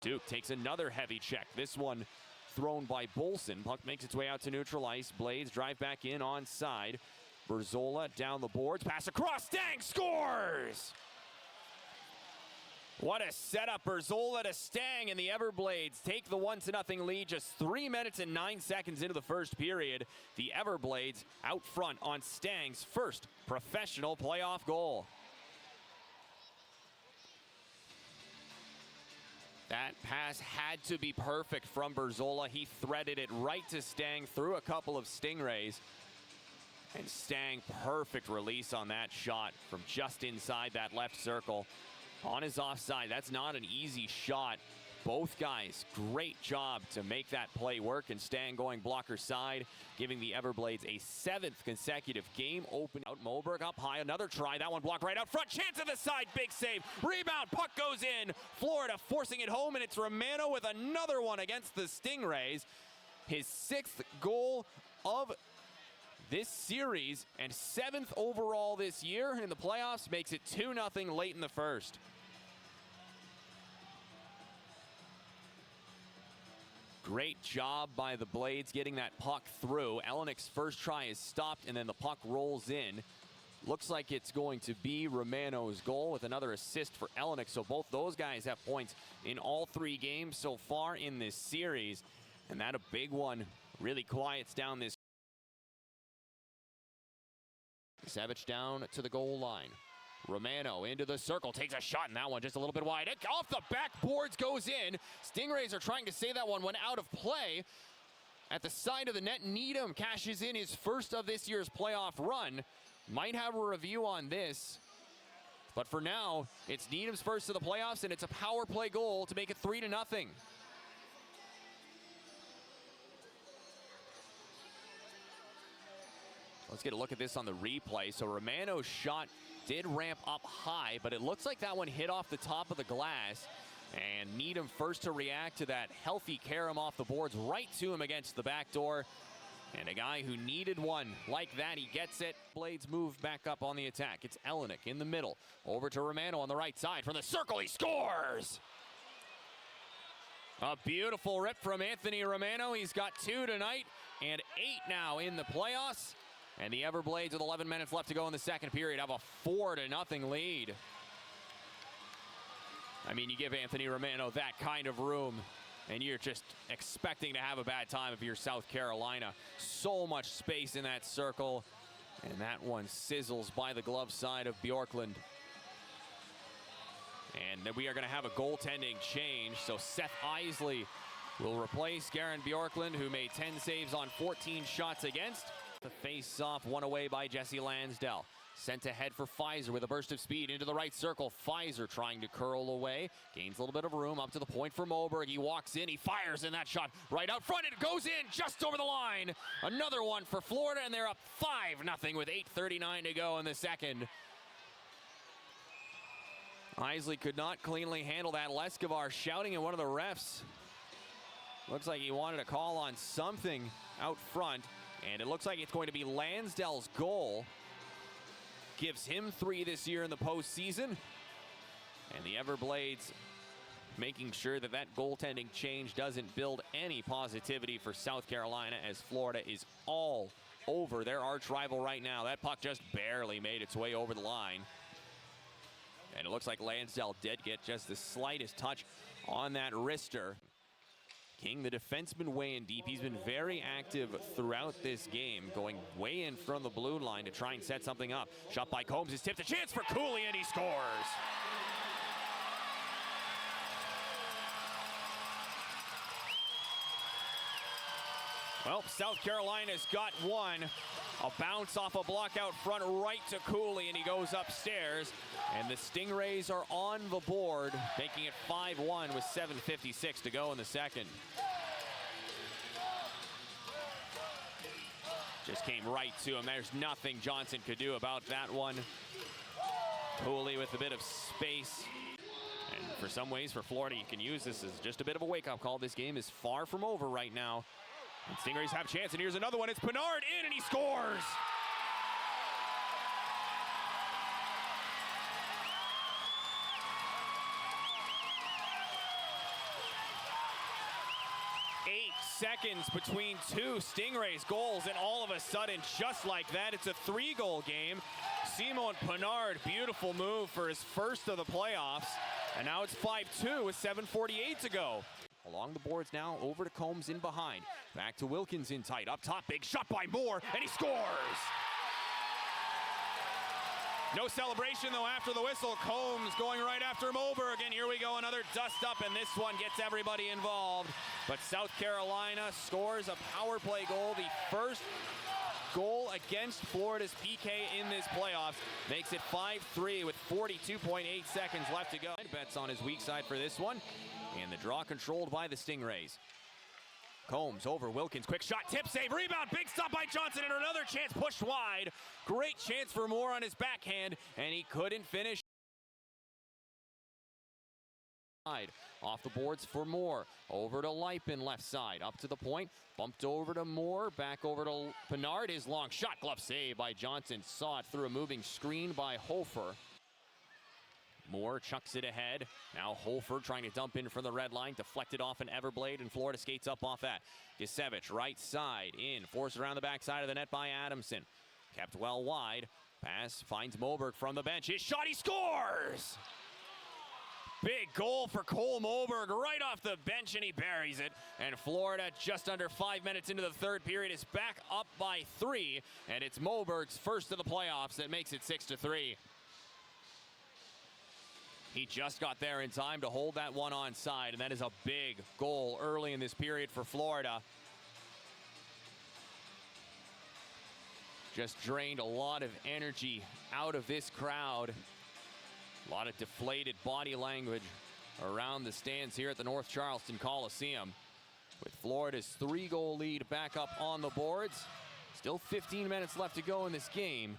Duke takes another heavy check. This one thrown by Bolson. Puck makes its way out to neutral ice. Blades drive back in onside. Berzola down the boards. Pass across. Stang scores! What a setup. Berzola to Stang, and the Everblades take the 1-0 lead just 3 minutes and 9 seconds into the first period. The Everblades out front on Stang's first professional playoff goal. That pass had to be perfect from Berzola. He threaded it right to Stang through a couple of Stingrays. And Stang, perfect release on that shot from just inside that left circle. On his offside, that's not an easy shot. Both guys, great job to make that play work, and Stang going blocker side, giving the Everblades a 7th consecutive game open. Out Moberg up high, another try, that one blocked right out front, chance at the side, big save, rebound, puck goes in, Florida forcing it home, and it's Romano with another one against the Stingrays. His 6th goal of this series and 7th overall this year in the playoffs, makes it 2-0 late in the first. Great job by the Blades getting that puck through. Elenick's first try is stopped, and then the puck rolls in. Looks like it's going to be Romano's goal with another assist for Elenick. So both those guys have points in all 3 games so far in this series. And that a big one really quiets down this. Savage down to the goal line. Romano into the circle, takes a shot, and that one just a little bit wide. It off the backboards goes in. Stingrays are trying to save that one, went out of play. At the side of the net, Needham cashes in his first of this year's playoff run. Might have a review on this. But for now, it's Needham's first of the playoffs, and it's a power play goal to make it 3-0. Let's get a look at this on the replay. So Romano's shot did ramp up high, but it looks like that one hit off the top of the glass. And Needham first to react to that healthy carom off the boards right to him against the back door. And a guy who needed one like that, he gets it. Blades move back up on the attack. It's Elenick in the middle. Over to Romano on the right side. From the circle, he scores! A beautiful rip from Anthony Romano. He's got 2 tonight and 8 now in the playoffs. And the Everblades, with 11 minutes left to go in the second period, have a 4-0 lead. I mean, you give Anthony Romano that kind of room, and you're just expecting to have a bad time if you're South Carolina. So much space in that circle, and that one sizzles by the glove side of Bjorklund. And then we are going to have a goaltending change, so Seth Isley will replace Garen Bjorklund, who made 10 saves on 14 shots against. The face-off, one away by Jesse Lansdell. Sent ahead for Pfizer with a burst of speed into the right circle. Pfizer trying to curl away. Gains a little bit of room up to the point for Moberg. He walks in, he fires in that shot right out front. It goes in just over the line. Another one for Florida, and they're up 5-0 with 8:39 to go in the second. Isley could not cleanly handle that. Leskovar shouting at one of the refs. Looks like he wanted a call on something out front. And it looks like it's going to be Lansdell's goal. Gives him 3 this year in the postseason. And the Everblades making sure that that goaltending change doesn't build any positivity for South Carolina, as Florida is all over their arch rival right now. That puck just barely made its way over the line. And it looks like Lansdell did get just the slightest touch on that wrister. King, the defenseman, way in deep. He's been very active throughout this game, going way in from the blue line to try and set something up. Shot by Combs is tipped. A chance for Cooley, and he scores. Well, South Carolina's got one. A bounce off a block out front right to Cooley, and he goes upstairs. And the Stingrays are on the board, making it 5-1 with 7:56 to go in the second. Just came right to him. There's nothing Johnson could do about that one. Cooley with a bit of space. And for some ways, for Florida, you can use this as just a bit of a wake-up call. This game is far from over right now. And Stingrays have a chance, and here's another one. It's Pinard in, and he scores! seconds between two Stingrays goals, and all of a sudden, just like that, it's a 3-goal game. Simon Pinard, beautiful move for his first of the playoffs, and now it's 5-2 with 7:48 to go. Along the boards now, over to Combs in behind. Back to Wilkins in tight. Up top, big shot by Moore, and he scores! No celebration, though, after the whistle. Combs going right after Moberg, and here we go, another dust-up, and this one gets everybody involved. But South Carolina scores a power play goal, the first goal against Florida's PK in this playoffs. Makes it 5-3 with 42.8 seconds left to go. Bets on his weak side for this one, and the draw controlled by the Stingrays. Combs over Wilkins, quick shot, tip save, rebound, big stop by Johnson, and another chance pushed wide. Great chance for Moore on his backhand, and he couldn't finish. Off the boards for Moore, over to Lipin left side, up to the point, bumped over to Moore, back over to Pinard, his long shot, glove save by Johnson, saw it through a moving screen by Hofer. Moore chucks it ahead. Now Hofer trying to dump in from the red line. Deflected off an Everblade, and Florida skates up off that. Gisevich, right side, in. Forced around the backside of the net by Adamson. Kept well wide. Pass finds Moberg from the bench. His shot, he scores! Big goal for Cole Moberg right off the bench, and he buries it. And Florida, just under 5 minutes into the third period, is back up by 3. And it's Moberg's first of the playoffs that makes it 6-3. He just got there in time to hold that one onside, and that is a big goal early in this period for Florida. Just drained a lot of energy out of this crowd. A lot of deflated body language around the stands here at the North Charleston Coliseum. With Florida's 3-goal lead back up on the boards. Still 15 minutes left to go in this game.